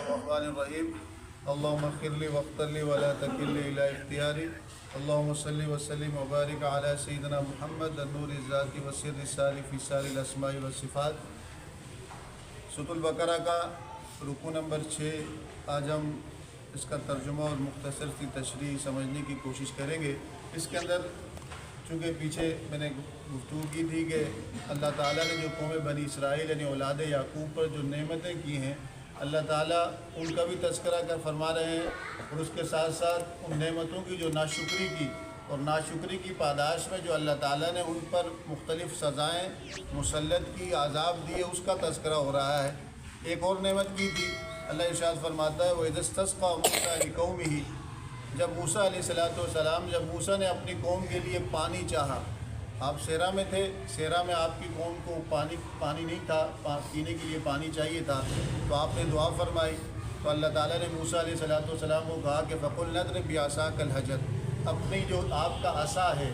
الرحمن الرحیم اللهم اغفر لي واغفر لي ولا تكلني الى اختیاری اللهم صل وسلم وبارک علی سیدنا محمد النور الذاتی والسر الساری فی ساری الاسماء والصفات۔ سورۃ البقرہ کا رکوع نمبر 6 آج ہم اس کا ترجمہ اور مختصر سی تشریح سمجھنے کی کوشش کریں گے۔ اس کے اندر چونکہ پیچھے میں نے گفتگو کی تھی کہ اللہ تعالیٰ نے جو قوم بنی اسرائیل یعنی اولاد یعقوب پر جو نعمتیں کی ہیں، اللہ تعالیٰ ان کا بھی تذکرہ کر فرما رہے ہیں، اور اس کے ساتھ ساتھ ان نعمتوں کی جو ناشکری کی اور ناشکری کی پاداش میں جو اللہ تعالیٰ نے ان پر مختلف سزائیں مسلط کی، عذاب دیے، اس کا تذکرہ ہو رہا ہے۔ ایک اور نعمت کی تھی، اللہ ارشاد فرماتا ہے وَإِذَا اسْتَسْقَىٰ مُوسَىٰ لِقَوْمِهِ، جب موسیٰ علیہ السلام جب موسیٰ نے اپنی قوم کے لیے پانی چاہا، آپ صحرا میں تھے، صحرا میں آپ کی قوم کو پانی نہیں تھا، پینے کے لیے پانی چاہیے تھا، تو آپ نے دعا فرمائی، تو اللہ تعالیٰ نے موسیٰ علیہ السلام کو کہا کہ فَقُلْ نَضْرِب بِعَصَاكَ الْحَجَرَ، اپنی جو آپ کا عصا ہے،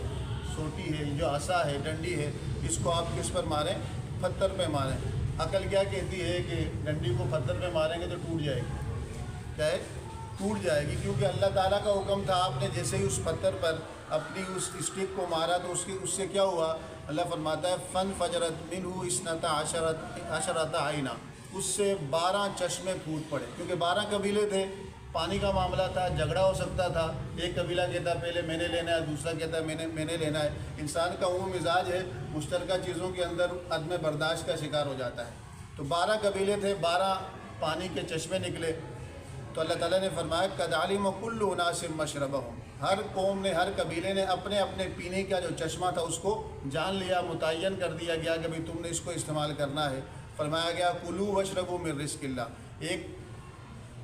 سوٹی ہے، جو عصا ہے، ڈنڈی ہے، اس کو آپ کس پر ماریں؟ پتھر پہ ماریں۔ عقل کیا کہتی ہے کہ ڈنڈی کو پتھر پہ ماریں گے تو ٹوٹ جائے گی، کیا ہے؟ ٹوٹ جائے گی، کیونکہ اللہ تعالیٰ کا حکم تھا۔ آپ نے جیسے ہی اس پتھر پر اپنی اس اسٹک کو مارا تو اس سے کیا ہوا؟ اللہ فرماتا ہے فَانْفَجَرَتْ مِنْهُ اثْنَتَا عَشَرَةَ عَيْنًا، اس سے 12 چشمے پھوٹ پڑے، کیونکہ 12 قبیلے تھے، پانی کا معاملہ تھا، جھگڑا ہو سکتا تھا، ایک قبیلہ کہتا پہلے میں نے لینا ہے، دوسرا کہتا میں نے لینا ہے۔ انسان کا وہ مزاج ہے، مشترکہ چیزوں کے اندر عدم برداشت کا شکار ہو جاتا ہے۔ تو 12 قبیلے تھے، 12 پانی کے چشمے نکلے، تو اللہ تعالیٰ نے فرمایا قَدْ عَلِمَ كُلُّ أُنَاسٍ مَشْرَبَهُمْ، ہر قوم نے، ہر قبیلے نے اپنے اپنے پینے کا جو چشمہ تھا اس کو جان لیا، متعین کر دیا گیا کہ بھئی تم نے اس کو استعمال کرنا ہے۔ فرمایا گیا کُلُوا وَاشْرَبُوا مِن رِزْقِ اللَّهِ، ایک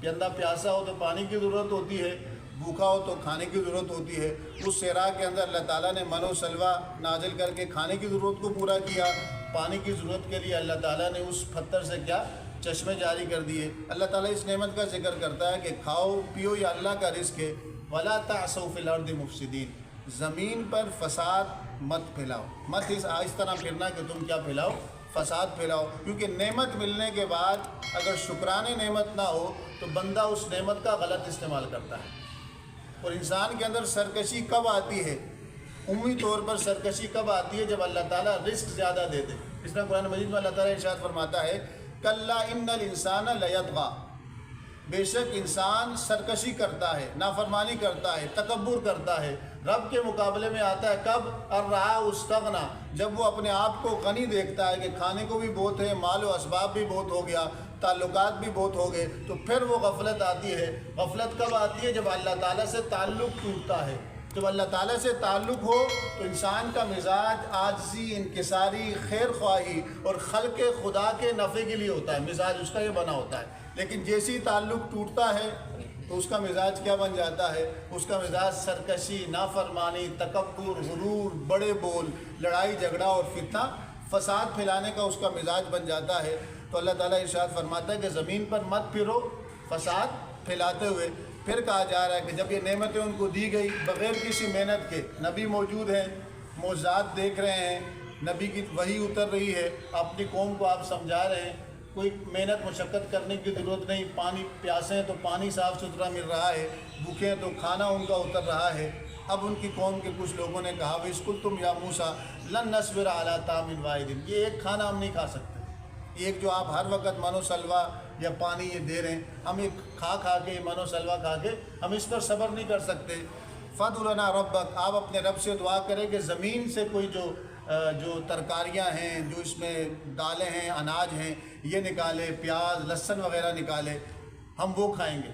بندہ پیاسا ہو تو پانی کی ضرورت ہوتی ہے، بھوکا ہو تو کھانے کی ضرورت ہوتی ہے۔ اس صحرا کے اندر اللہ تعالیٰ نے من و سلوہ نازل کر کے کھانے کی ضرورت کو پورا کیا، پانی کی ضرورت کے لیے اللہ تعالیٰ نے اس پتھر سے کیا؟ چشمے جاری کر دیے۔ اللہ تعالیٰ اس نعمت کا ذکر کرتا ہے کہ کھاؤ پیو، یہ اللہ کا رزق ہے۔ وَلَا تَعْثَوْا فِي الْأَرْضِ مُفْسِدِينَ، زمین پر فساد مت پھیلاؤ، مت اس طرح پھرنا کہ تم کیا پھیلاؤ؟ فساد پھیلاؤ، کیونکہ نعمت ملنے کے بعد اگر شکرانے نعمت نہ ہو تو بندہ اس نعمت کا غلط استعمال کرتا ہے۔ اور انسان کے اندر سرکشی کب آتی ہے؟ عمومی طور پر سرکشی کب آتی ہے؟ جب اللہ تعالیٰ رزق زیادہ دے دے۔ اس طرح قرآن مجید میں اللہ تعالیٰ ارشاد فرماتا ہے کَلَّا إِنَّ الْإِنسَانَ لَيَطْغَىٰ، بے شک انسان سرکشی کرتا ہے، نافرمانی کرتا ہے، تکبر کرتا ہے، رب کے مقابلے میں آتا ہے کب؟ اَرْرَآهُ اسْتَغْنَىٰ، جب وہ اپنے آپ کو غنی دیکھتا ہے کہ کھانے کو بھی بہت ہے، مال و اسباب بھی بہت ہو گیا، تعلقات بھی بہت ہو گئے، تو پھر وہ غفلت آتی ہے۔ غفلت کب آتی ہے؟ جب اللہ تعالیٰ سے تعلق ٹوٹتا ہے۔ جب اللہ تعالیٰ سے تعلق ہو تو انسان کا مزاج عاجزی، انکساری، خیر خواہی اور خلق خدا کے نفع کے لیے ہوتا ہے، مزاج اس کا یہ بنا ہوتا ہے۔ لیکن جیسی تعلق ٹوٹتا ہے تو اس کا مزاج کیا بن جاتا ہے؟ اس کا مزاج سرکشی، نافرمانی، تکبر، غرور، بڑے بول، لڑائی جھگڑا اور فتنہ فساد پھیلانے کا اس کا مزاج بن جاتا ہے۔ تو اللہ تعالیٰ ارشاد فرماتا ہے کہ زمین پر مت پھرو فساد پھیلاتے ہوئے۔ پھر کہا جا رہا ہے کہ جب یہ نعمتیں ان کو دی گئی بغیر کسی محنت کے، نبی موجود ہیں، معجزات دیکھ رہے ہیں، نبی کی وحی اتر رہی ہے، اپنی قوم کو آپ سمجھا رہے ہیں، کوئی محنت مشقت کرنے کی ضرورت نہیں، پانی پیاسے ہیں تو پانی صاف ستھرا مل رہا ہے، بھوکے ہیں تو کھانا ان کا اتر رہا ہے۔ اب ان کی قوم کے کچھ لوگوں نے کہا وَإِذْ يَا مُوسَىٰ لَن نَّصْبِرَ عَلَىٰ طَعَامٍ وَاحِدٍ، یہ ایک کھانا ہم نہیں کھا سکتے، ایک جو آپ ہر وقت من و سلوہ یا پانی یہ دے رہے ہیں، ہم ایک کھا کے من و سلوہ کھا کے ہم اس پر صبر نہیں کر سکتے۔ فَادْعُ لَنَا رَبَّكَ، آپ اپنے رب سے دعا کریں کہ زمین سے کوئی جو ترکاریاں ہیں، جو اس میں دالیں ہیں، اناج ہیں، یہ نکالے، پیاز لہسن وغیرہ نکالے، ہم وہ کھائیں گے۔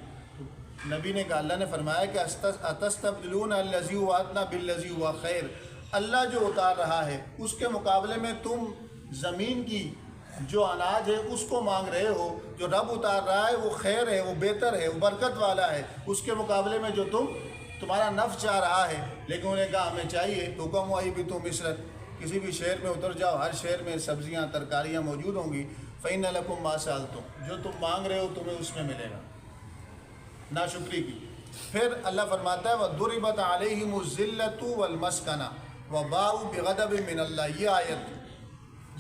نبی نے کہا، اللہ نے فرمایا کہ أَتَسْتَبْدِلُونَ الَّذِي هُوَ أَدْنَىٰ بِالَّذِي هُوَ خَيْرٌ، اللہ جو اتار رہا ہے اس کے مقابلے میں تم زمین کی جو اناج ہے اس کو مانگ رہے ہو، جو رب اتار رہا ہے وہ خیر ہے، وہ بہتر ہے، وہ برکت والا ہے، اس کے مقابلے میں جو تمہارا نفع چاہ رہا ہے۔ لیکن انہوں نے کہا ہمیں چاہیے، حکم ہوا بھی تم مصر، کسی بھی شہر میں اتر جاؤ، ہر شہر میں سبزیاں ترکاریاں موجود ہوں گی، فَإِنَّ لَكُمْ مَا سَأَلْتُمْ، جو تم مانگ رہے ہو تمہیں اس میں ملے گا۔ ناشکری کی۔ پھر اللہ فرماتا ہے وَضُرِبَتْ عَلَيْهِمُ الذِّلَّةُ وَالْمَسْكَنَةُ وَبَاءُوا بِغَضَبٍ مِّنَ اللَّهِ،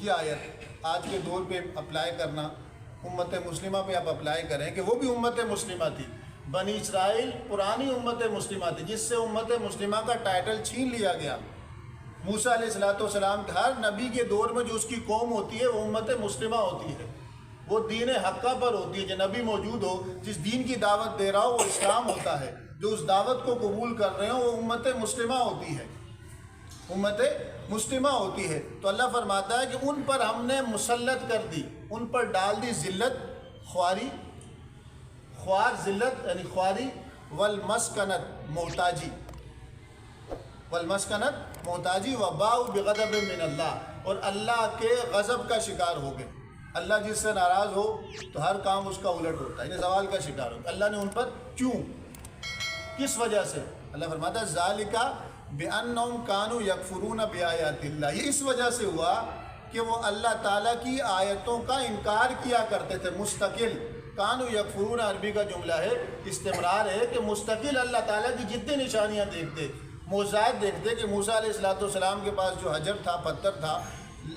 یہ آیت آج کے دور پہ اپلائی کرنا امت مسلمہ پہ آپ اپلائی کریں کہ وہ بھی امت مسلمہ تھی. بنی اسرائیل پرانی امت مسلمہ تھی جس سے امت مسلمہ کا ٹائٹل چھین لیا گیا. موسیٰ علیہ السلام ہر نبی کے دور میں جو اس کی قوم ہوتی ہے وہ امت مسلمہ ہوتی ہے. وہ دین حقہ پر ہوتی ہے. جو نبی موجود ہو جس دین کی دعوت دے رہا ہو وہ اسلام ہوتا ہے. جو اس دعوت کو قبول کر رہے ہوں وہ امت مسلمہ ہوتی ہے. امت مسلمہ ہوتی ہے. تو اللہ فرماتا ہے کہ ان پر ہم نے مسلط کر دی, ان پر ڈال دی ذلت, خواری, خوار ذلت یعنی خواری, والمسکنت محتاجی, والمسکنت محتاجی, وباؤ بغضب من اللہ, اور اللہ کے غضب کا شکار ہو گئے. اللہ جس سے ناراض ہو تو ہر کام اس کا الٹ ہوتا ہے, یعنی زوال کا شکار ہوتا ہے. اللہ نے ان پر کیوں, کس وجہ سے؟ اللہ فرماتا ہے ذالک بأنہم کانوا یکفرون بآیات اللہ, یہ اس وجہ سے ہوا کہ وہ اللہ تعالیٰ کی آیتوں کا انکار کیا کرتے تھے مستقل. کانوا یکفرون عربی کا جملہ ہے, استمرار ہے کہ مستقل اللہ تعالیٰ کی جتنی نشانیاں دیکھتے, معجزات دیکھتے کہ موسیٰ علیہ السلام کے پاس جو حجر تھا, پتھر تھا,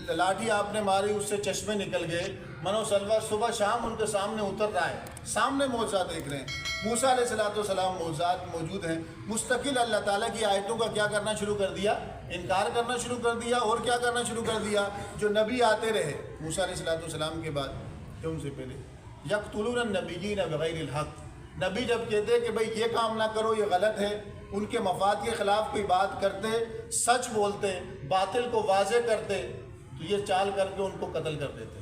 لاٹھی آپ نے ماری اس سے چشمے نکل گئے, منو سلوا صبح شام ان کے سامنے اتر رہا ہے, سامنے معجزات دیکھ رہے ہیں. موسیٰ علیہ السلام معجزات موجود ہیں. مستقل اللہ تعالیٰ کی آیتوں کا کیا کرنا شروع کر دیا؟ انکار کرنا شروع کر دیا. اور کیا کرنا شروع کر دیا؟ جو نبی آتے رہے موسیٰ علیہ السلام کے بعد کہ ان سے پہلے یقتلون النبیین بغیر الحق, نبی جب کہتے کہ بھئی یہ کام نہ کرو یہ غلط ہے, ان کے مفاد کے خلاف کوئی بات کرتے, سچ بولتے, باطل کو واضح کرتے, تو یہ چال کر کے ان کو قتل کر دیتے,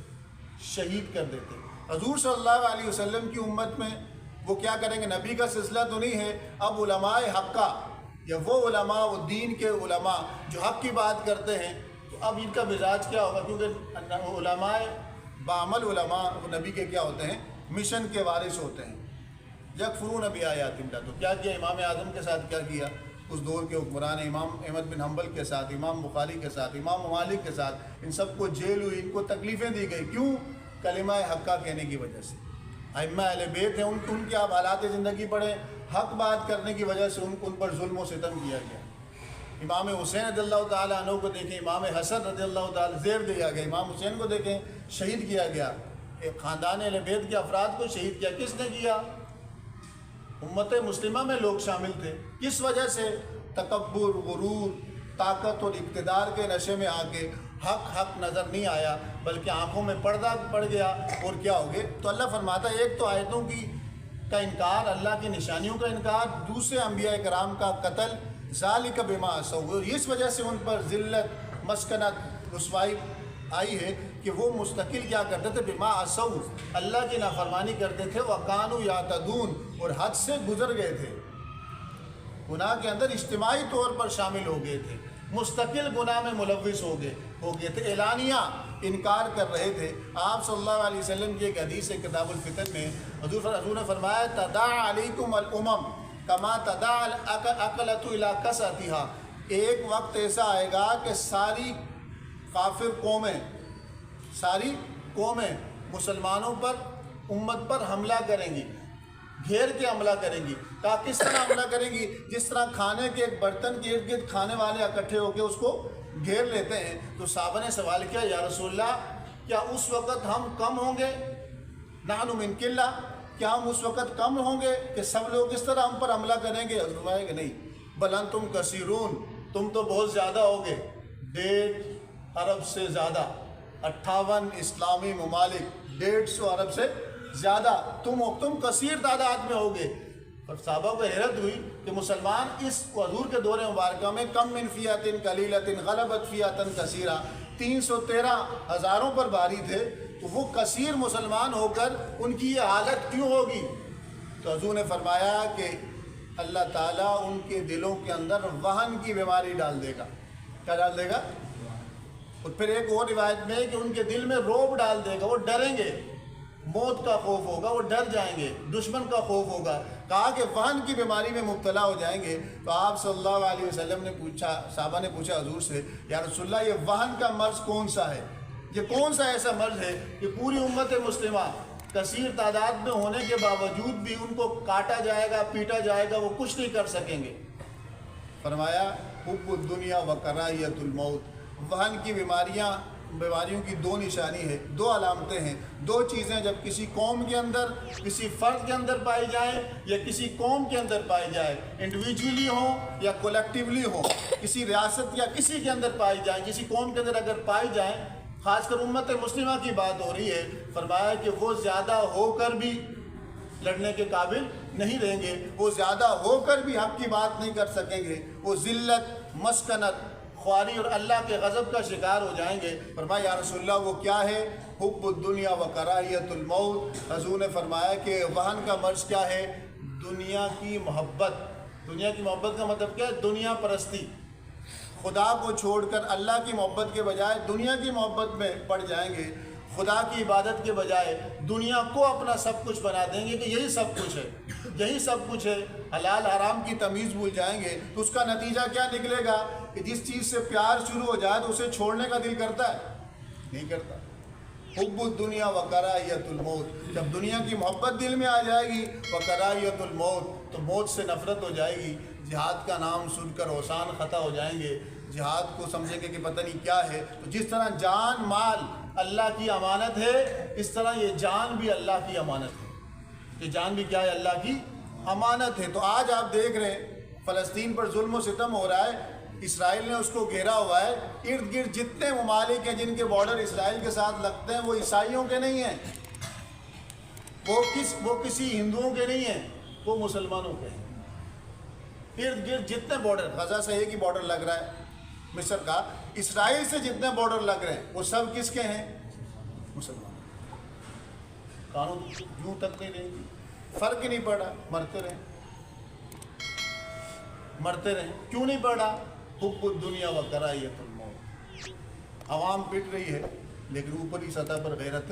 شہید کر دیتے. حضور صلی اللہ علیہ وسلم کی امت میں وہ کیا کریں گے؟ نبی کا سلسلہ تو نہیں ہے, اب علماء حقہ یا وہ علماء, وہ دین کے علماء جو حق کی بات کرتے ہیں, تو اب ان کا مزاج کیا ہوگا؟ کیونکہ علماء بعمل علماء وہ نبی کے کیا ہوتے ہیں؟ مشن کے وارث ہوتے ہیں. یکفرون بآیات اللہ, تو کیا کیا امام اعظم کے ساتھ, کیا کیا اس دور کے حکمران امام احمد بن حنبل کے ساتھ, امام بخاری کے ساتھ, امام مالک کے ساتھ, ان سب کو جیل ہوئی, ان کو تکلیفیں دی گئی. کیوں؟ کلمہ حقہ کہنے کی وجہ سے. ائمہ اہل بیت ہیں, ان کے آپ حالات زندگی پڑھیں, حق بات کرنے کی وجہ سے ان پر ظلم و ستم کیا گیا. امام حسین رضی اللہ تعالیٰ عنہ کو دیکھیں, امام حسن رضی اللہ تعالیٰ زیر دیا گیا, امام حسین کو دیکھیں شہید کیا گیا. ایک خاندان اہل بیت کے افراد کو شہید کیا, کس نے کیا؟ امت مسلمہ میں لوگ شامل تھے. کس وجہ سے؟ تکبر, غرور, طاقت اور اقتدار کے نشے میں آ کے حق نظر نہیں آیا, بلکہ آنکھوں میں پردہ پڑ گیا, اور کیا ہو گئے. تو اللہ فرماتا ہے ایک تو آیتوں کا انکار, اللہ کی نشانیوں کا انکار, دوسرے انبیاء کرام کا قتل. ذالک بما عصوا, اس وجہ سے ان پر ذلت, مسکنت, رسوائی آئی ہے کہ وہ مستقل کیا کرتے تھے؟ بما عصوا, اللہ کی نافرمانی کرتے تھے. وکانوا یعتدون, اور حد سے گزر گئے تھے, گناہ کے اندر اجتماعی طور پر شامل ہو گئے تھے, مستقل گناہ میں ملوث ہو گئے تھے, اعلانیہ انکار کر رہے تھے. آپ صلی اللہ علیہ وسلم کی ایک حدیث ہے کتاب الفتن میں, حضور نے فرمایا تداعی علیکم الامم کما تداعی الاکلۃ الی کساتھا, ایک وقت ایسا آئے گا کہ ساری کافر قومیں, ساری قومیں مسلمانوں پر, امت پر حملہ کریں گی, گھیر کے حملہ کریں گی. کہا کس طرح حملہ کریں گی؟ جس طرح کھانے کے ایک برتن کے ارد گرد کھانے والے اکٹھے ہو کے اس کو گھیر لیتے ہیں. تو صحابہ نے سوال کیا, یا رسول اللہ کیا اس وقت ہم کم ہوں گے؟ نحن من قلہ, کیا ہم اس وقت کم ہوں گے کہ سب لوگ اس طرح ہم پر حملہ کریں گے؟ حضرت فرمایا کہ نہیں, بل انتم کثیرون, تم تو بہت زیادہ ہوگے, 1.5 ارب سے زیادہ, 58 اسلامی ممالک, 150 ارب سے زیادہ, تم کثیر تعداد میں ہوگے. اور صحابہ کو حیرت ہوئی کہ مسلمان اس حضور کے دور مبارکہ میں کم من فیۃ قلیلۃ غلبت فیۃ کثیرہ, 313 ہزاروں پر بھاری تھے, تو وہ کثیر مسلمان ہو کر ان کی یہ حالت کیوں ہوگی؟ تو حضور نے فرمایا کہ اللہ تعالیٰ ان کے دلوں کے اندر وہن کی بیماری ڈال دے گا. کیا ڈال دے گا؟ اور پھر ایک اور روایت میں کہ ان کے دل میں رعب ڈال دے گا, وہ ڈریں گے, موت کا خوف ہوگا, وہ ڈر جائیں گے, دشمن کا خوف ہوگا. کہا کہ وہن کی بیماری میں مبتلا ہو جائیں گے. تو آپ صلی اللہ علیہ وسلم نے پوچھا, صحابہ نے پوچھا حضور سے, یا رسول اللہ یہ وہن کا مرض کون سا ہے؟ یہ کون سا ایسا مرض ہے کہ پوری امت مسلمہ کثیر تعداد میں ہونے کے باوجود بھی ان کو کاٹا جائے گا, پیٹا جائے گا, وہ کچھ نہیں کر سکیں گے؟ فرمایا حب الدنیا و کراہیت الموت, وہن کی بیماریاں بیماریوں کی دو نشانی ہے، دو علامتیں ہیں، دو چیزیں جب کسی قوم کے اندر، کسی فرد کے اندر پائی جائیں یا کسی قوم کے اندر پائی جائے، انڈیویجولی ہوں یا کولیکٹیولی ہوں، کسی ریاست یا کسی کے اندر پائی جائیں، کسی قوم کے اندر اگر پائی جائیں، خاص کر امت مسلمہ کی بات ہو رہی ہے، فرمایا کہ وہ زیادہ ہو کر بھی لڑنے کے قابل نہیں رہیں گے، وہ زیادہ ہو کر بھی حق کی بات نہیں کر سکیں گے، وہ ذلت، مسکنت، خواری اور اللہ کے غضب کا شکار ہو جائیں گے۔ فرمایا یا رسول اللہ وہ کیا ہے؟ حب الدنیا و کراہیت الموت۔ حضور نے فرمایا کہ وہن کا مرض کیا ہے؟ دنیا کی محبت۔ دنیا کی محبت کا مطلب کیا ہے؟ دنیا پرستی، خدا کو چھوڑ کر اللہ کی محبت کے بجائے دنیا کی محبت میں پڑ جائیں گے، خدا کی عبادت کے بجائے دنیا کو اپنا سب کچھ بنا دیں گے کہ یہی سب کچھ ہے، یہی سب کچھ ہے، حلال حرام کی تمیز بھول جائیں گے، تو اس کا نتیجہ کیا نکلے گا کہ جس چیز سے پیار شروع ہو جائے تو اسے چھوڑنے کا دل کرتا ہے؟ نہیں کرتا۔ حب الدنیا و کراہیت الموت، جب دنیا کی محبت دل میں آ جائے گی، و کراہیت الموت، تو موت سے نفرت ہو جائے گی، جہاد کا نام سن کر اوسان خطا ہو جائیں گے، جہاد کو سمجھیں گے کہ پتہ نہیں کیا ہے۔ تو جس طرح جان مال اللہ کی امانت ہے، اس طرح یہ جان بھی اللہ کی امانت ہے، یہ جان بھی کیا ہے؟ اللہ کی امانت ہے۔ تو آج آپ دیکھ رہے ہیں فلسطین پر ظلم و ستم ہو رہا ہے، اسرائیل نے اس کو گھیرا ہوا ہے، ارد گرد جتنے ممالک ہیں جن کے بارڈر اسرائیل کے ساتھ لگتے ہیں وہ عیسائیوں کے نہیں ہیں، وہ کسی ہندوؤں کے نہیں ہیں، وہ مسلمانوں کے ہیں۔ ارد گرد جتنے بارڈر، غزہ سے ایک ہی بارڈر لگ رہا ہے مصر کا، اسرائیل سے جتنے بارڈر لگ رہے ہیں وہ سب کس کے ہیں؟ مسلمان۔ قانون یوں تک نہیں رہیں گی، فرق ہی نہیں پڑا، مرتے رہیں، مرتے رہیں۔ کیوں نہیں پڑا؟ حب الدنیا و کراہیت الموت۔ عوام پٹ رہی ہے لیکن اوپری سطح پر غیرت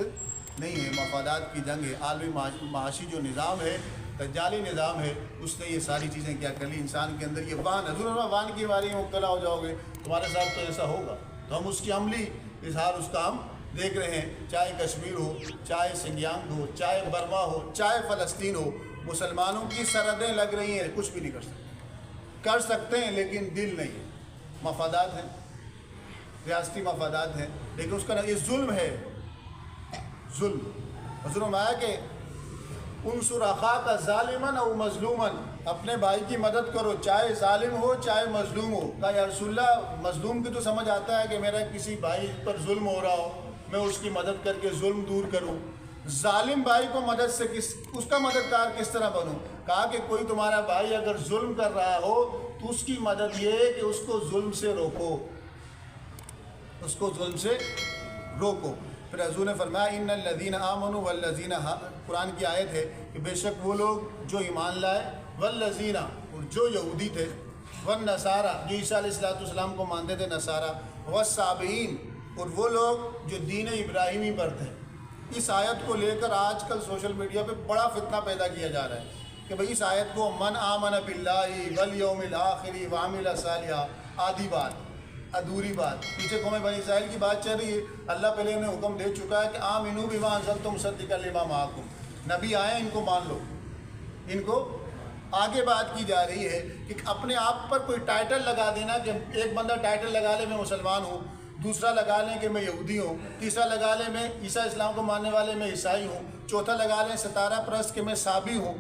نہیں ہے، مفادات کی جنگ ہے، عالمی معاشی جو نظام ہے، دجالی نظام ہے، اس نے یہ ساری چیزیں کیا کر لی انسان کے اندر۔ یہ وہن، حضور وہن کی باری میں مبتلا ہو جاؤ گے، تمہارے ساتھ تو ایسا ہوگا۔ تو ہم اس کی عملی اظہار اس کا ہم دیکھ رہے ہیں، چاہے کشمیر ہو، چاہے سنگیانگ ہو، چاہے برما ہو، چاہے فلسطین ہو، مسلمانوں کی سرحدیں لگ رہی ہیں، کچھ بھی نہیں کر سکتے، کر سکتے ہیں لیکن دل نہیں ہے، مفادات ہیں، ریاستی مفادات ہیں، لیکن اس کا یہ ظلم ہے، ظلم۔ حضور نے آیا کہ انصر اخاک ظالما او مظلوما، اپنے بھائی کی مدد کرو چاہے ظالم ہو چاہے مظلوم ہو۔ کہا یا رسول اللہ مظلوم کی تو سمجھ آتا ہے کہ میرا کسی بھائی پر ظلم ہو رہا ہو، میں اس کی مدد کر کے ظلم دور کروں، ظالم بھائی کو مدد سے اس کا مددگار کس طرح بنوں؟ کہا کہ کوئی تمہارا بھائی اگر ظلم کر رہا ہو تو اس کی مدد یہ ہے کہ اس کو ظلم سے روکو، اس کو ظلم سے روکو۔ پھر حضور نے فرمایا ان الذین آمنوا والذین، قرآن کی آیت ہے کہ بے شک وہ لوگ جو ایمان لائے، والذین، اور جو یہودی تھے، والنصارى، جو عیسیٰ علیہ السلام کو مانتے تھے نصارہ، والصابئین، اور وہ لوگ جو دین ابراہیمی پر تھے۔ اس آیت کو لے کر آج کل سوشل میڈیا پہ بڑا فتنہ پیدا کیا جا رہا ہے کہ بھئی اس آیت کو من آمن باللہ والیوم الآخر وعمل صالحا، آدھی بات، ادھوری بات، پیچھے قوم بنی اسرائیل کی بات چل رہی ہے، اللہ پہلے انہیں حکم دے چکا ہے کہ آمنوا بما انزلت مصدقا لما معکم، نبی آئے ان کو مان لو، ان کو آگے بات کی جا رہی ہے کہ اپنے آپ پر کوئی ٹائٹل لگا دینا، کہ ایک بندہ ٹائٹل لگا لے میں مسلمان ہوں، دوسرا لگا لیں کہ میں یہودی ہوں، تیسرا لگا لیں میں عیسیٰ اسلام کو ماننے والے میں عیسائی ہوں، چوتھا لگا لیں ستارہ پرست کہ میں صابی ہوں،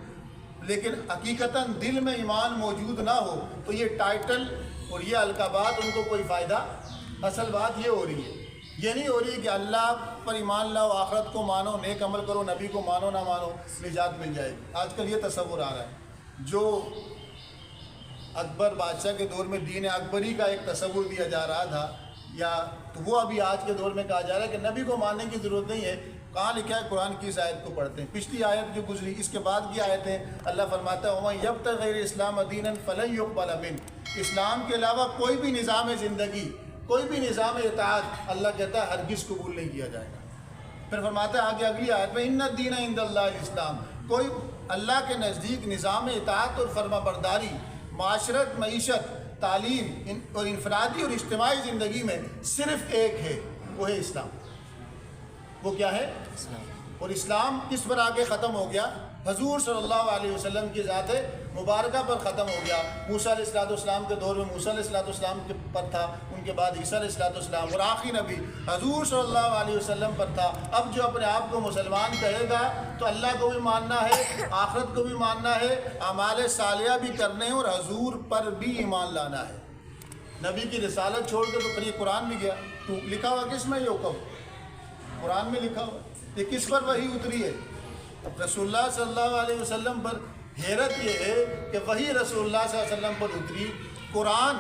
لیکن حقیقتاً دل میں ایمان موجود نہ ہو تو یہ ٹائٹل اور یہ القابات ان کو کوئی فائدہ، اصل بات یہ ہو رہی ہے، یہ نہیں ہو رہی کہ اللہ پر ایمان لاؤ، آخرت کو مانو، نیک عمل کرو، نبی کو مانو نہ مانو نجات مل جائے گی۔ آج کل یہ تصور آ رہا ہے، جو اکبر بادشاہ کے دور میں دین اکبری کا ایک تصور دیا جا رہا تھا، یا تو وہ ابھی آج کے دور میں کہا جا رہا ہے کہ نبی کو ماننے کی ضرورت نہیں ہے۔ کہاں لکھا ہے؟ قرآن کی اس آیت کو پڑھتے ہیں، پچھلی آیت جو گزری اس کے بعد کی آیتیں اللہ فرماتا ہے وَمَن يَبْتَغِ غَيْرَ الْإِسْلَامَ دِينًا فَلَن يُقْبَلَ مِنْهُ، اسلام کے علاوہ کوئی بھی نظام زندگی، کوئی بھی نظام اطاعت اللہ کہتا ہے ہرگز قبول نہیں کیا جائے گا۔ پھر فرماتا ہے آگے اگلی آیت میں اِنَّ الدِّينَ عِندَ اللَّهِ الْإِسْلَامُ، کوئی اللہ کے نزدیک نظام اطاعت اور فرما برداری، معاشرت، معیشت، تعلیم اور انفرادی اور اجتماعی زندگی میں صرف ایک ہے، وہ ہے اسلام۔ وہ کیا ہے؟ اسلام۔ اور اسلام کس پر آ کے ختم ہو گیا؟ حضور صلی اللہ علیہ وسلم کی ذات مبارکہ پر ختم ہو گیا۔ موسیٰ علیہ السلام کے دور میں موسیٰ علیہ السلام کے پر تھا، ان کے بعد عیسیٰ علیہ السلام، اور آخری نبی حضور صلی اللہ علیہ وسلم پر تھا۔ اب جو اپنے آپ کو مسلمان کہے گا تو اللہ کو بھی ماننا ہے، آخرت کو بھی ماننا ہے، اعمال صالحہ بھی کرنے ہیں، اور حضور پر بھی ایمان لانا ہے۔ نبی کی رسالت چھوڑ کے تو پھر یہ قرآن بھی گیا، تو لکھا ہوا کس میں؟ یہ حکم قرآن میں لکھا ہوا، یہ کس پر وحی اتری ہے؟ رسول اللہ صلی اللہ علیہ وسلم پر۔ حیرت یہ ہے کہ وہی رسول اللہ صلی اللہ علیہ وسلم پر اتری، قرآن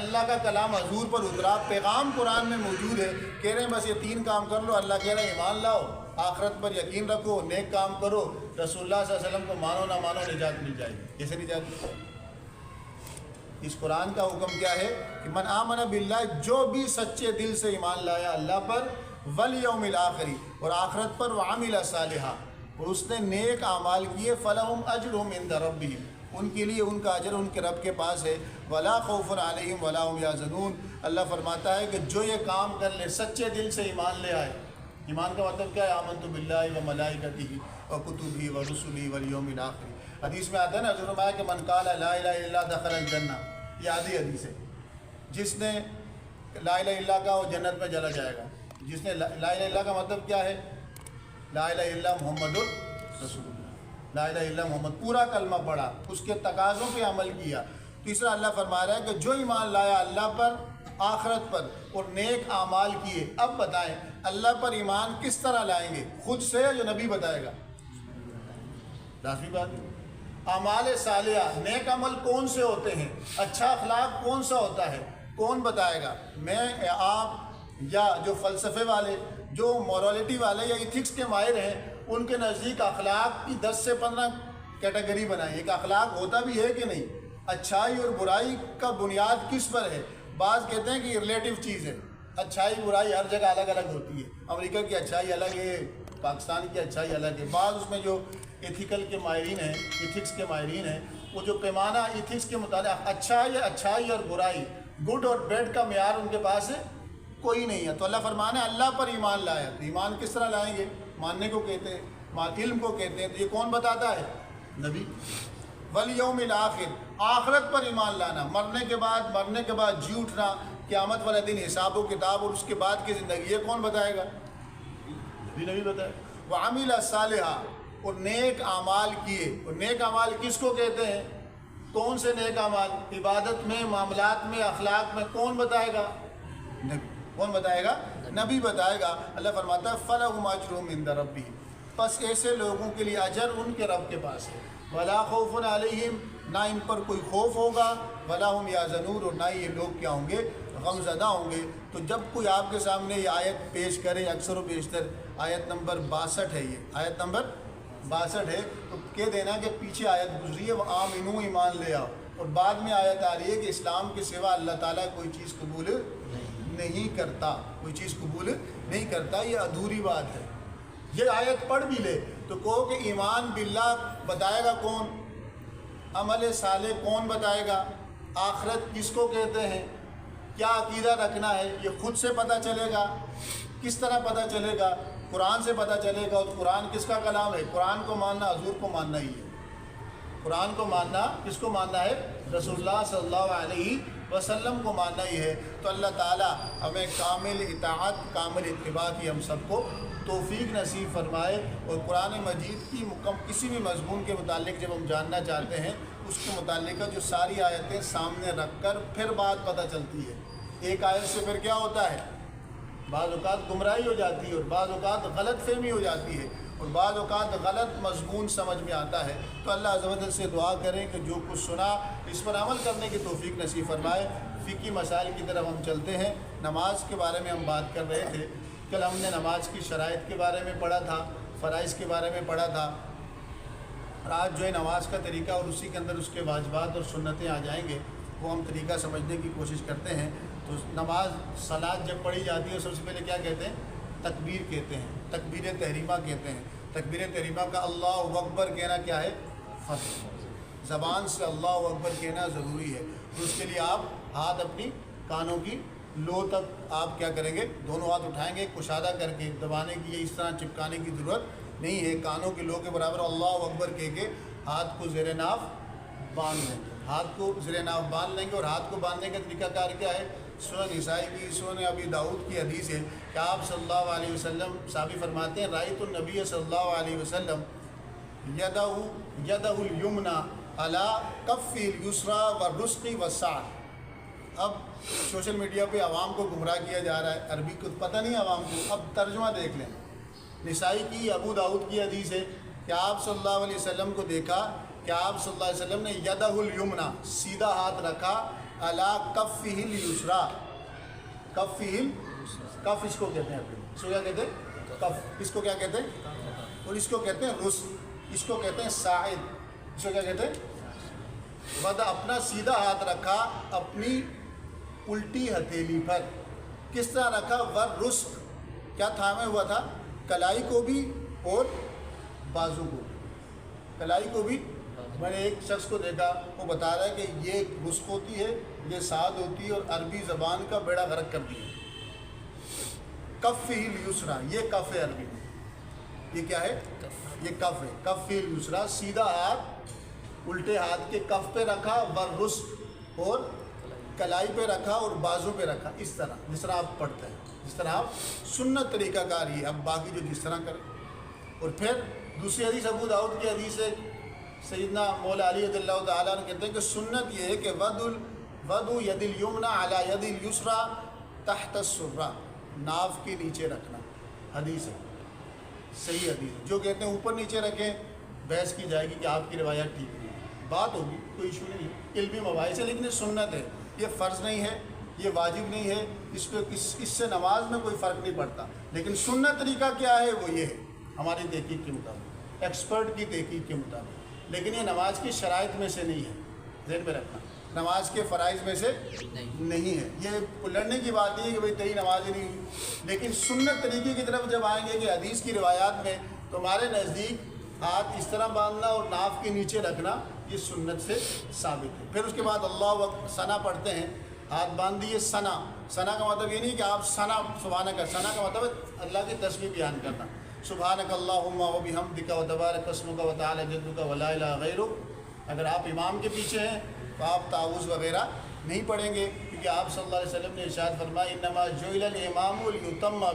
اللہ کا کلام حضور پر اترا، پیغام قرآن میں موجود ہے، کہہ رہے ہیں بس یہ 3 کام کر لو، اللہ کہہ رہا ہے ایمان لاؤ، آخرت پر یقین رکھو، نیک کام کرو، رسول اللہ صلی اللہ علیہ وسلم کو مانو نہ مانو، نجات مل جائے گی۔ کیسے نجات مل جائے گی؟ اس قرآن کا حکم کیا ہے کہ من آمن باللہ، جو بھی سچے دل سے ایمان لایا اللہ پر، والیوم الآخری، اور آخرت پر، وعمل صالحا، اور اس نے نیک اعمال کیے، فلہم اجرہم عند ربہم، ان کے لیے ان کا اجر ان کے رب کے پاس ہے، ولا خوف علیہم ولا هم یحزنون۔ اللہ فرماتا ہے کہ جو یہ کام کر لے، سچے دل سے ایمان لے آئے۔ ایمان کا مطلب کیا ہے؟ آمنت باللہ وملائکتہ وکتبہ ورسلہ والیوم الآخر۔ حدیث میں آتا ہے نا، حضور نے فرمایا کہ من قال لا الہ الا اللہ دخل الجنہ، یہ آدھی حدیث ہے، جس نے لا الہ الا اللہ کا وہ جنت میں چلا جائے گا۔ جس نے لا الہ الا اللہ کا مطلب کیا ہے؟ لا الہ الا محمد رسول اللہ، لا الہ الا محمد، پورا کلمہ پڑھا، اس کے تقاضوں پہ عمل کیا۔ تیسرا اللہ فرما رہا ہے کہ جو ایمان لایا اللہ پر، آخرت پر، اور نیک اعمال کیے۔ اب بتائیں اللہ پر ایمان کس طرح لائیں گے؟ خود سے جو نبی بتائے گا؟ لازمی بات ہے۔ اعمال صالحہ، نیک عمل کون سے ہوتے ہیں؟ اچھا اخلاق کون سا ہوتا ہے؟ کون بتائے گا؟ میں، آپ، یا جو فلسفے والے، جو مورالٹی والے یا ایتھکس کے ماہر ہیں، ان کے نزدیک اخلاق کی 10 سے 15 کیٹیگری بنائی ہے کہ اخلاق ہوتا بھی ہے کہ نہیں، اچھائی اور برائی کا بنیاد کس پر ہے۔ بعض کہتے ہیں کہ یہ ریلیٹیو چیز ہے، اچھائی برائی ہر جگہ الگ الگ ہوتی ہے، امریکہ کی اچھائی الگ ہے، پاکستان کی اچھائی الگ ہے۔ بعض اس میں جو ایتھیکل کے ماہرین ہیں، ایتھکس کے ماہرین ہیں، وہ جو پیمانہ ایتھکس کے مطابق اچھائی اور برائی، گڈ اور بیڈ کا معیار ان کے پاس ہے کوئی نہیں ہے۔ تو اللہ فرمانا ہے اللہ پر ایمان لایا، تو ایمان کس طرح لائیں گے؟ ماننے کو کہتے ہیں، علم کو کہتے ہیں، تو یہ کون بتاتا ہے؟ نبی۔ والیوم الآخر، آخرت پر ایمان لانا، مرنے کے بعد جی اٹھنا، قیامت والے دن حساب و کتاب اور اس کے بعد کی زندگی، یہ کون بتائے گا؟ نبی بتائے۔ وعمل صالحا، اور نیک اعمال کیے۔ اور نیک اعمال کس کو کہتے ہیں؟ کون سے نیک اعمال؟ عبادت میں، معاملات میں، اخلاق میں، کون بتائے گا؟ نبی۔ کون بتائے گا؟ نبی بتائے گا۔ اللہ فرماتا ہے فلہم اجرہم عند ربہم، پس ایسے لوگوں کے لیے اجر ان کے رب کے پاس ہے۔ ولا خوف علیہم، نہ ان پر کوئی خوف ہوگا، ولا هم یحزنون، اور نہ یہ لوگ کیا ہوں گے؟ غم زدہ ہوں گے۔ تو جب کوئی آپ کے سامنے یہ آیت پیش کرے، اکثر و بیشتر آیت نمبر 62 ہے، یہ آیت نمبر 62 ہے، تو کہہ دینا کہ پیچھے آیت گزری ہے وہ آمنو، ایمان لے آؤ، اور بعد میں آیت آ رہی ہے کہ اسلام کے سوا اللہ تعالیٰ کوئی چیز قبول نہیں کرتا، کوئی چیز قبول نہیں کرتا، یہ ادھوری بات ہے۔ یہ آیت پڑھ بھی لے تو کہو کہ ایمان باللہ بتائے گا کون؟ عمل صالح کون بتائے گا؟ آخرت کس کو کہتے ہیں؟ کیا عقیدہ رکھنا ہے؟ یہ خود سے پتہ چلے گا۔ کس طرح پتہ چلے گا؟ قرآن سے پتہ چلے گا۔ اور قرآن کس کا کلام ہے؟ قرآن کو ماننا حضور کو ماننا ہی ہے۔ قرآن کو ماننا کس کو ماننا ہے؟ رسول اللہ صلی اللہ علیہ وسلم کو ماننا ہی ہے۔ تو اللہ تعالیٰ ہمیں کامل اطاعت، کامل اتباع کی ہم سب کو توفیق نصیب فرمائے، اور قرآن مجید کی کسی بھی مضمون کے متعلق جب ہم جاننا چاہتے ہیں، اس کے متعلقہ جو ساری آیتیں سامنے رکھ کر پھر بات پتہ چلتی ہے۔ ایک آیت سے پھر کیا ہوتا ہے؟ بعض اوقات گمراہی ہو جاتی ہے، اور بعض اوقات غلط فہمی ہو جاتی ہے، اور بعض اوقات غلط مضمون سمجھ میں آتا ہے۔ تو اللہ عز و جل سے دعا کریں کہ جو کچھ سنا اس پر عمل کرنے کی توفیق نصیب فرمائے۔ فقہی مسائل کی طرف ہم چلتے ہیں۔ نماز کے بارے میں ہم بات کر رہے تھے، کل ہم نے نماز کی شرائط کے بارے میں پڑھا تھا، فرائض کے بارے میں پڑھا تھا، اور آج جو ہے نماز کا طریقہ اور اسی کے اندر اس کے واجبات اور سنتیں آ جائیں گے، وہ ہم طریقہ سمجھنے کی کوشش کرتے ہیں۔ تو نماز، صلاۃ جب پڑھی جاتی ہے سب سے پہلے کیا کہتے ہیں؟ تکبیر کہتے ہیں، تکبیر تحریمہ کہتے ہیں۔ تکبیر تحریمہ کا اللہ اکبر کہنا کیا ہے؟ فرض، زبان سے اللہ اکبر کہنا ضروری ہے۔ تو اس کے لیے آپ ہاتھ اپنی کانوں کی لو تک آپ کیا کریں گے؟ دونوں ہاتھ اٹھائیں گے، کشادہ کر کے، دبانے کی یا اس طرح چپکانے کی ضرورت نہیں ہے، کانوں کے لو کے برابر اللہ اکبر کہہ کے ہاتھ کو زیر ناف باندھ لیں گے، ہاتھ کو زیر ناف باندھ لیں گے. اور ہاتھ کو باندھنے کا طریقہ کار کیا ہے؟ سنن نسائی کی، سنن ابی داؤد کی حدیث ہے کہ آپ صلی اللہ علیہ وسلم صحابی فرماتے ہیں رأیت النبی صلی اللہ علیہ وسلم یدہ الیمنی علی کف الیسری والرزق والسعۃ. اب سوشل میڈیا پہ عوام کو گمراہ کیا جا رہا ہے، عربی کو پتہ نہیں عوام کو. اب ترجمہ دیکھ لیں. نسائی کی، ابو داؤد کی حدیث ہے کہ آپ صلی اللہ علیہ وسلم کو دیکھا کہ آپ صلی اللہ علیہ وسلم نے یدہ الیمنی سیدھا ہاتھ رکھا علی کفہ الیسری. کف اس کو کہتے ہیں، اس کو کیا کہتے ہیں؟ کف. اس کو کیا کہتے ہیں؟ اور اس کو کہتے ہیں رزق، اس کو کہتے ہیں ساعد، اس کو کیا کہتے ہیں؟ ودا اپنا سیدھا ہاتھ رکھا اپنی الٹی ہتھیلی پر. کس طرح رکھا؟ والرزق، کیا تھامے ہوا تھا؟ کلائی کو بھی اور بازو کو. کلائی کو بھی. میں نے ایک شخص کو دیکھا، وہ بتا رہا ہے کہ یہ رزق ہوتی ہے، یہ سعد ہوتی ہے، اور عربی زبان کا بیڑا غرق کرتی ہے. کف الیسری، یہ کف ہے عربی میں. یہ کیا ہے؟ یہ کف ہے. کف الیسری، سیدھا ہاتھ الٹے ہاتھ کے کف پہ رکھا، والرزق اور کلائی پہ رکھا اور بازو پہ رکھا. اس طرح جس طرح آپ پڑھتے ہیں، جس طرح آپ سنت طریقہ کار ہی. اب باقی جو جس طرح کریں. اور پھر دوسری حدیث ابو داؤد کی حدیث ہے، سیدنا مولا علی رضی اللہ تعالیٰ عنہ کہتے ہیں کہ سنت یہ ہے کہ وضع ید الیمنی علی ید الیسری تحت السرہ، ناف کے نیچے رکھنا. حدیث ہے، صحیح حدیث ہے. جو کہتے ہیں اوپر نیچے رکھیں، بحث کی جائے گی کہ آپ کی روایت ٹھیک نہیں ہے. بات ہوگی، کوئی ایشو نہیں ہے، علمی مباحث ہے، لیکن یہ سنت ہے، یہ فرض نہیں ہے، یہ واجب نہیں ہے. اس پہ اس سے نماز میں کوئی فرق نہیں پڑتا. لیکن سنت طریقہ کیا ہے؟ وہ یہ ہے ہماری تحقیق کے مطابق، ایکسپرٹ کی تحقیق کے مطابق. لیکن یہ نماز کی شرائط میں سے نہیں ہے، ذہن میں رکھنا. نماز کے فرائض میں سے نہیں ہے. یہ لڑنے کی بات نہیں ہے کہ بھئی تیری نماز ہی نہیں ہوئی. لیکن سنت طریقے کی طرف جب آئیں گے کہ حدیث کی روایات میں، تو ہمارے نزدیک ہاتھ اس طرح باندھنا اور ناف کے نیچے رکھنا یہ سنت سے ثابت ہے. پھر اس کے بعد اللہ وقت ثنا پڑھتے ہیں، ہاتھ باندھ دیے. ثنا کا مطلب یہ نہیں کہ آپ ثنا سبحانک، ثنا کا مطلب ہے اللہ کی تسبیح بیان کرنا. سبحانک اللہم و بحمدک و تبارک اسمک و تعالی جدک و لا الہ غیرک. اگر آپ امام کے پیچھے ہیں تو آپ تعوذ وغیرہ نہیں پڑھیں گے، کیونکہ آپ صلی اللہ علیہ وسلم نے ارشاد فرمایا انما جعل الامام لیتم بہ.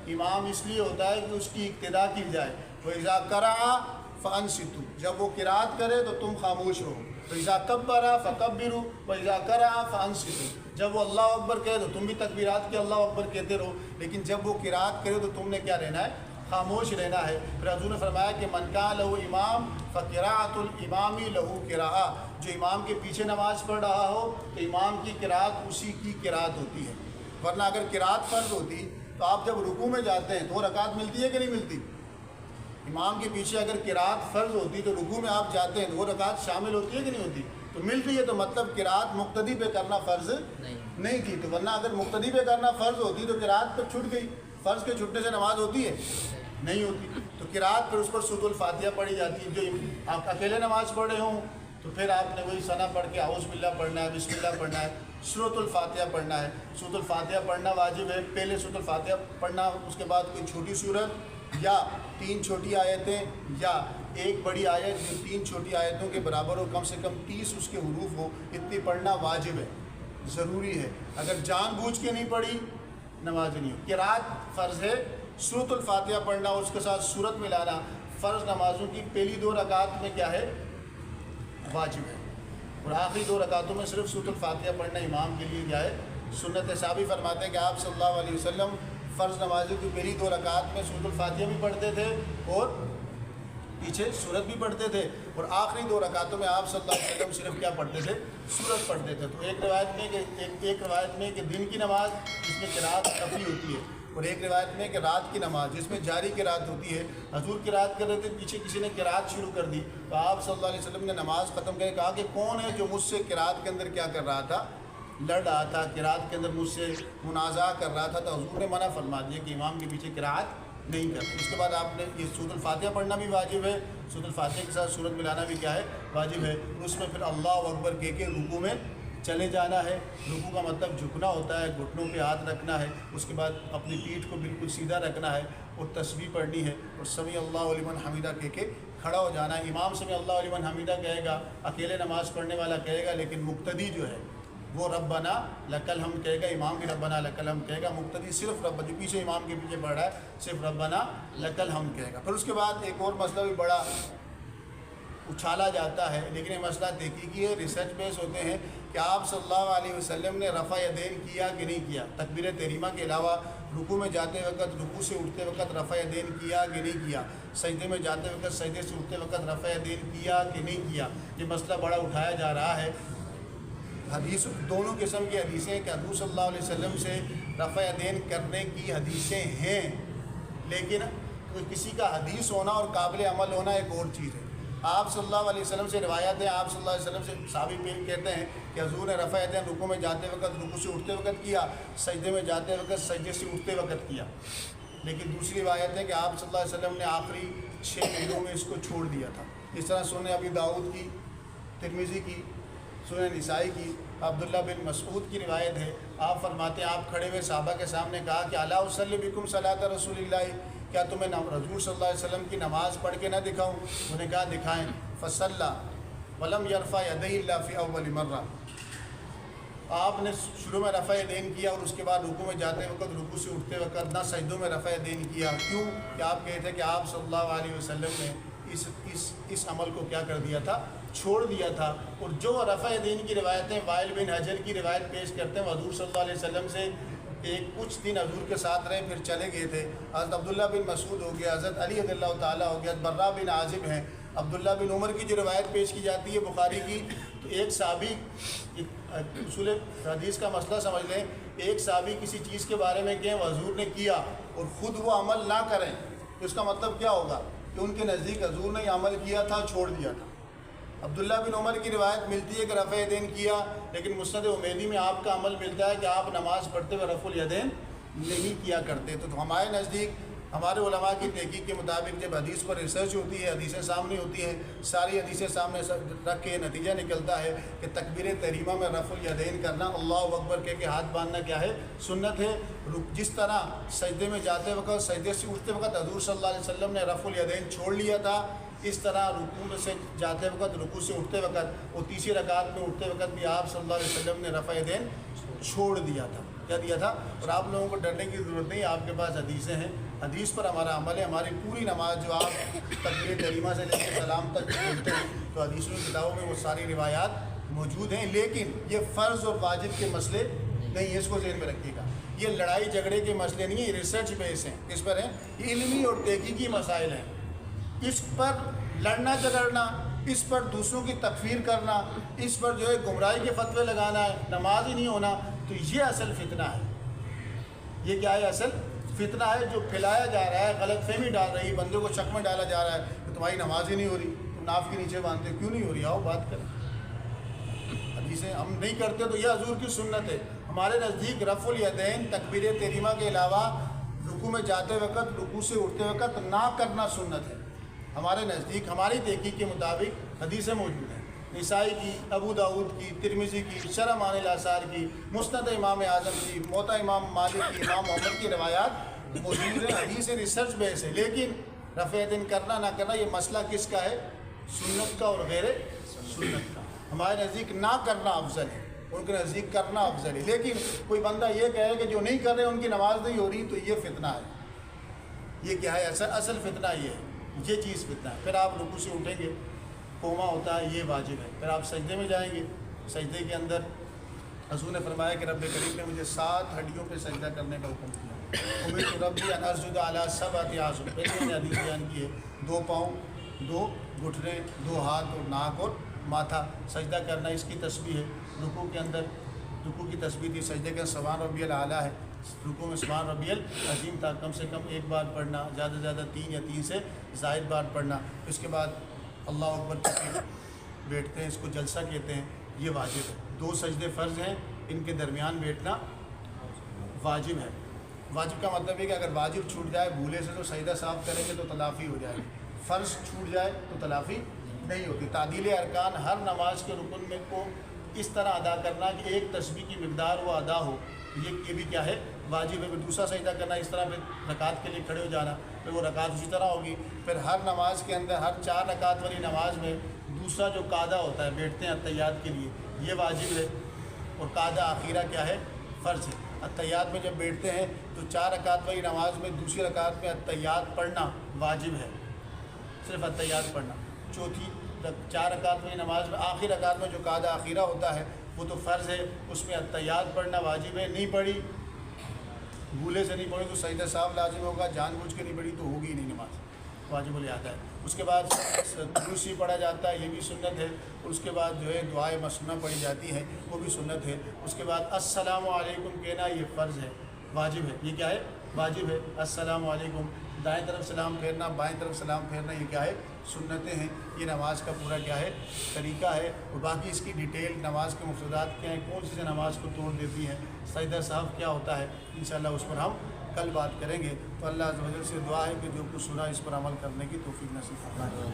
امام اس لیے ہوتا ہے کہ اس کی اقتداء کی جائے. وَإِذَا قَرَأَ فَأَنصِتُوا، جب وہ قرات کرے تو تم خاموش رہو. وَإِذَا كَبَّرَ فَكَبِّرُوا وَإِذَا قَرَأَ فَأَنصِتُوا، جب وہ اللہ اکبر کہے تو تم بھی تکبیرات کے اللہ اکبر کہتے رہو. لیکن جب وہ قرات کرے تو تم نے کیا رہنا ہے؟ خاموش رہنا ہے. پھر حضور نے فرمایا کہ من کان لہ امام فقراءۃ الامام لہ قراءہ، جو امام کے پیچھے نماز پڑھ رہا ہو تو امام کی قرات اسی کی قرات ہوتی ہے. ورنہ اگر قرات فرض ہوتی تو آپ جب رکوع میں جاتے ہیں 2 رکعت ملتی ہے کہ نہیں ملتی؟ امام کے پیچھے اگر قرات فرض ہوتی تو رکوع میں آپ جاتے ہیں 2 رکعت شامل ہوتی ہے کہ نہیں ہوتی؟ تو مل رہی ہے، تو مطلب قرات مقتدی پہ کرنا فرض نہیں تھی. تو ورنہ اگر مقتدی پہ کرنا فرض ہوتی تو قرات پہ چھوٹ گئی. فرض کے چھٹنے سے نماز ہوتی ہے؟ نہیں ہوتی. تو قرات پھر اس پر سورۃ الفاتحہ پڑھی جاتی ہے. جو آپ اکیلے نماز پڑھ رہے ہوں تو پھر آپ نے وہی ثنا پڑھ کے اعوذ باللہ پڑھنا ہے، بسم اللہ پڑھنا ہے، سورۃ الفاتحہ پڑھنا ہے. سورۃ الفاتحہ پڑھنا واجب ہے. پہلے سورۃ الفاتحہ پڑھنا، اس کے بعد کوئی چھوٹی سورت یا 3 چھوٹی آیتیں یا ایک بڑی آیت جو 3 چھوٹی آیتوں کے برابر ہو، کم سے کم 30 اس کے حروف ہو، اتنی پڑھنا واجب ہے، ضروری ہے. اگر جان بوجھ کے نہیں پڑھی نماز نہیں ہو. قرات فرض ہے، سورۃ الفاتحہ پڑھنا اور اس کے ساتھ سورت ملانا فرض نمازوں کی پہلی 2 رکعت میں کیا ہے؟ واجب ہے. اور آخری 2 رکعتوں میں صرف سورۃ الفاتحہ پڑھنا امام کے لیے کیا ہے؟ سنت ہے. صحابی فرماتے ہیں کہ آپ صلی اللہ علیہ وسلم فرض نمازوں کی پہلی 2 رکعت میں سورۃ الفاتحہ بھی پڑھتے تھے اور پیچھے سورت بھی پڑھتے تھے، اور آخری 2 رکعتوں میں آپ صلی اللہ علیہ وسلم صرف کیا پڑھتے تھے؟ سورت پڑھتے تھے. تو ایک روایت میں کہ دن کی نماز جس میں قرات خفی ہوتی ہے، اور ایک روایت میں کہ رات کی نماز جس میں جاری قرات ہوتی ہے. حضور قرات کر رہے تھے، پیچھے کسی نے قرات شروع کر دی تو آپ صلی اللہ علیہ وسلم نے نماز ختم کر کے کہا کہ کون ہے جو مجھ سے قرات کے اندر کیا کر رہا تھا؟ لڑ رہا تھا، قرات کے اندر مجھ سے منازعہ کر رہا تھا. تو حضور نے منع فرما دیا کہ امام کے پیچھے قرات نہیں کرتے. اس کے بعد آپ نے یہ سورۃ الفاتحہ پڑھنا بھی واجب ہے، سورۃ الفاتحہ کے ساتھ سورت ملانا بھی کیا ہے؟ واجب ہے. اس میں پھر اللہ اکبر کہہ کے رکوع میں چلے جانا ہے۔ رکوع کا مطلب جھکنا ہوتا ہے، گھٹنوں پہ ہاتھ رکھنا ہے، اس کے بعد اپنی پیٹھ کو بالکل سیدھا رکھنا ہے اور تسبیح پڑھنی ہے اور سمیع اللہ لمن حمیدہ کہہ کے کھڑا ہو جانا ہے۔ امام سمیع اللہ لمن حمیدہ کہے گا، اکیلے نماز پڑھنے والا کہے گا، لیکن مقتدی جو ہے وہ ربنا لک الحمد کہے گا، امام بھی ربنا لک الحمد کہے گا، مقتدی صرف رب جو پیچھے امام کے پیچھے پڑھ رہا ہے صرف ربنا لک الحمد کہے گا۔ پھر اس کے بعد ایک اور مسئلہ بھی بڑا اچھالا جاتا ہے، لیکن یہ مسئلہ تحقیقی ہے، ریسرچ بیس ہوتے ہیں کہ آپ صلی اللہ علیہ وسلم نے رفع یدین کیا کہ نہیں کیا، تکبیر تحریمہ کے علاوہ رکوع میں جاتے وقت، رکوع سے اٹھتے وقت رفع یدین کیا کہ نہیں کیا، سجدے میں جاتے وقت، سجدے سے اٹھتے وقت رفع یدین کیا کہ نہیں کیا۔ یہ مسئلہ بڑا اٹھایا جا رہا ہے۔ حدیث دونوں قسم کی حدیثیں کہ حضور صلی اللہ علیہ وسلم سے رفع یدین کرنے کی حدیثیں ہیں، لیکن کسی کا حدیث ہونا اور قابل عمل ہونا ایک اور چیز ہے۔ آپ صلی اللہ علیہ وسلم سے روایت ہے، آپ صلی اللہ علیہ وسلم سے صحابی پیر کہتے ہیں کہ حضور نے رفع یدین رکوع میں جاتے وقت، رکوع سے اٹھتے وقت کیا، سجدے میں جاتے وقت، سجدے سے اٹھتے وقت کیا۔ لیکن دوسری روایت ہے کہ آپ صلی اللہ علیہ وسلم نے آخری 6 مہینوں میں اس کو چھوڑ دیا تھا۔ اس طرح سنن ابی داؤد کی، ترمذی کی، سنن نسائی کی، عبداللہ بن مسعود کی روایت ہے، آپ فرماتے ہیں آپ کھڑے ہوئے صحابہ کے سامنے کہا کہ الا اصلی بکم صلاۃ رسول اللہ، کیا تمہیں حضور صلی اللہ علیہ وسلم کی نماز پڑھ کے نہ دکھاؤں؟ انہوں نے کہا دکھائیں۔ فصلی ولم یرفع یدیہ الا فی اول مرہ، آپ نے شروع میں رفع یدین کیا اور اس کے بعد رکوع میں جاتے وقت، رکوع سے اٹھتے وقت نہ سجدوں میں رفع یدین کیا۔ کیوں؟ کہ آپ کہتے ہیں کہ آپ صلی اللہ علیہ وسلم نے اس عمل کو کیا کر دیا تھا، چھوڑ دیا تھا۔ اور جو رفع یدین کی روایتیں وائل بن حجر کی روایت پیش کرتے ہیں، حضور صلی اللہ علیہ وسلم سے کچھ دن حضور کے ساتھ رہے پھر چلے گئے تھے۔ حضرت عبداللہ بن مسعود ہو گیا، حضرت علی رضی اللہ تعالیٰ ہو گیا، برا بن عازب ہیں، عبداللہ بن عمر کی جو روایت پیش کی جاتی ہے بخاری کی، تو ایک صحابی، اصول حدیث کا مسئلہ سمجھ لیں، ایک صحابی کسی چیز کے بارے میں کہیں وہ حضور نے کیا اور خود وہ عمل نہ کریں تو اس کا مطلب کیا ہوگا کہ ان کے نزدیک حضور نے یہ عمل کیا تھا، چھوڑ دیا تھا۔ عبداللہ بن عمر کی روایت ملتی ہے کہ رفع یدین کیا، لیکن مسند امیدی میں آپ کا عمل ملتا ہے کہ آپ نماز پڑھتے ہوئے رفع الیدین نہیں کیا کرتے۔ تو ہمارے نزدیک، ہمارے علماء کی تحقیق کے مطابق جب حدیث پر ریسرچ ہوتی ہے، حدیثیں سامنے ہوتی ہیں، ساری حدیثیں سامنے رکھ کے نتیجہ نکلتا ہے کہ تکبیر تحریمہ میں رفع الیدین کرنا، اللہ اکبر کہہ کے ہاتھ باندھنا کیا ہے، سنت ہے۔ جس طرح سجدے میں جاتے وقت، سجدے سے اٹھتے وقت حضور صلی اللہ علیہ وسلم نے رفع الیدین چھوڑ لیا تھا، اس طرح رکوع سے جاتے وقت، رکوع سے اٹھتے وقت اور تیسری رکعت میں اٹھتے وقت بھی آپ صلی اللہ علیہ وسلم نے رفع یدین چھوڑ دیا تھا۔ کیا دیا تھا؟ اور آپ لوگوں کو ڈرنے کی ضرورت نہیں، آپ کے پاس حدیثیں ہیں، حدیث پر ہمارا عمل ہے۔ ہماری پوری نماز جو آپ تکبیر تحریمہ سے لے کے سلام تک پڑھتے ہیں تو حدیثوں کی کتابوں میں وہ ساری روایات موجود ہیں، لیکن یہ فرض اور واجب کے مسئلے نہیں ہے، اس کو ذہن میں رکھیے گا۔ یہ لڑائی جھگڑے کے مسئلے نہیں ہیں، یہ ریسرچ بیس ہیں۔ کس پر ہیں؟ یہ علمی اور تحقیقی مسائل ہیں۔ اس پر لڑنا جھگڑنا، اس پر دوسروں کی تکفیر کرنا، اس پر جو ہے گمراہی کے فتوے لگانا ہے، نماز ہی نہیں ہونا، تو یہ اصل فتنہ ہے۔ یہ کیا ہے؟ اصل فتنہ ہے جو پھیلایا جا رہا ہے، غلط فہمی ڈال رہی ہے، بندوں کو شک میں ڈالا جا رہا ہے کہ تمہاری نماز ہی نہیں ہو رہی، تم ناف کے نیچے باندھتے ہو، کیوں نہیں ہو رہی؟ آؤ بات کریں۔ حدیثیں ہم نہیں کرتے تو یہ حضور کی سنت ہے۔ ہمارے نزدیک رفع الیدین تکبیر تحریمہ کے علاوہ رکوع میں جاتے وقت، رکوع سے اٹھتے وقت نہ کرنا سنت ہے۔ ہمارے نزدیک، ہماری تحقیق کے مطابق حدیثیں موجود ہیں، نسائی کی، ابو داؤد کی، ترمذی کی، شرح معانی الاثار کی، مسند امام اعظم کی، موطا امام مالک کی، امام محمد کی روایات موجود ہیں، حدیث ریسرچ بیس ہے۔ لیکن رفع یدین کرنا نہ کرنا یہ مسئلہ کس کا ہے؟ سنت کا اور غیر سنت کا۔ ہمارے نزدیک نہ کرنا افضل ہے، ان کے نزدیک کرنا افضل ہے۔ لیکن کوئی بندہ یہ کہے کہ جو نہیں کر رہے ان کی نماز نہیں ہو رہی، تو یہ فتنہ ہے۔ یہ کیا ہے؟ اصل فتنہ یہ ہے، یہ چیز فتنہ ہے۔ پھر آپ رکوع سے اٹھیں گے، قوما ہوتا ہے، یہ واجب ہے۔ پھر آپ سجدے میں جائیں گے، سجدے کے اندر حضور نے فرمایا کہ رب کریم نے مجھے 7 ہڈیوں پہ سجدہ کرنے کا حکم کیا۔ امرت ربی ان اسجد علی 7 اعظم، پہلے میں نے حدیث بیان کی ہے، 2 پاؤں، 2 گھٹنے، 2 ہاتھ اور ناک اور ماتھا سجدہ کرنا، اس کی تسبیح ہے۔ رکوع کے اندر، رکوع کی تسبیح تھی، سجدے کے سبحان ربی الاعلیٰ ہے، رکوع میں سبحان ربی العظیم تھا، کم سے کم 1 بار پڑھنا، زیادہ سے زیادہ 3 یا 3 سے زائد بار پڑھنا۔ اس کے بعد اللہ اکبر کر بیٹھتے ہیں، اس کو جلسہ کہتے ہیں، یہ واجب ہے۔ 2 سجدے فرض ہیں، ان کے درمیان بیٹھنا واجب ہے۔ واجب کا مطلب ہے کہ اگر واجب چھوٹ جائے بھولے سے تو سجدہ صاف کریں گے تو تلافی ہو جائے گی، فرض چھوٹ جائے تو تلافی نہیں ہوتی۔ تعدیل ارکان ہر نماز کے رکن میں کو اس طرح ادا کرنا کہ ایک تسبیح کی مقدار وہ ادا ہو، یہ بھی کیا ہے واجب ہے۔ پھر دوسرا سجدہ کرنا اس طرح، پھر رکعت کے لیے کھڑے ہو جانا، پھر وہ رکعت اسی طرح ہوگی۔ پھر ہر نماز کے اندر، ہر 4 رکعت والی نماز میں دوسرا جو قاعدہ ہوتا ہے، بیٹھتے ہیں التحیات کے لیے، یہ واجب ہے، اور قاعدہ آخیرہ کیا ہے؟ فرض ہے۔ التحیات میں جب بیٹھتے ہیں تو 4 رکعت والی نماز میں دوسری رکعت میں التحیات پڑھنا واجب ہے، صرف التحیات پڑھنا۔ چوتھی 4 رکعت والی نماز میں آخری رکعت میں جو قاعدہ آخیرہ ہوتا ہے وہ تو فرض ہے، اس میں التحیات پڑھنا واجب ہے۔ نہیں پڑھی، بھولے سے نہیں پڑھی تو سجدہ سہو لازم ہوگا، جان بوجھ کے نہیں پڑھی تو ہوگی ہی نہیں نماز، واجب الادا ہے۔ اس کے بعد درود پڑھا جاتا ہے، یہ بھی سنت ہے۔ اور اس کے بعد جو ہے دعائے مسنونہ پڑھی جاتی ہے، وہ بھی سنت ہے۔ اس کے بعد السلام علیکم کہنا یہ فرض ہے، واجب ہے۔ یہ کیا ہے؟ واجب ہے۔ السلام علیکم، دائیں طرف سلام پھیرنا، بائیں طرف سلام پھیرنا، یہ کیا ہے؟ سنتیں ہیں۔ یہ نماز کا پورا کیا ہے؟ طریقہ ہے۔ اور باقی اس کی ڈیٹیل، نماز کے مفردات کیا ہیں، کون سی نماز کو توڑ دیتی ہیں، سجدہ سہو کیا ہوتا ہے، انشاءاللہ اس پر ہم کل بات کریں گے۔ تو اللہ عز و جل سے دعا ہے کہ جو کچھ سنا اس پر عمل کرنے کی توفیق نصیب فرمائے۔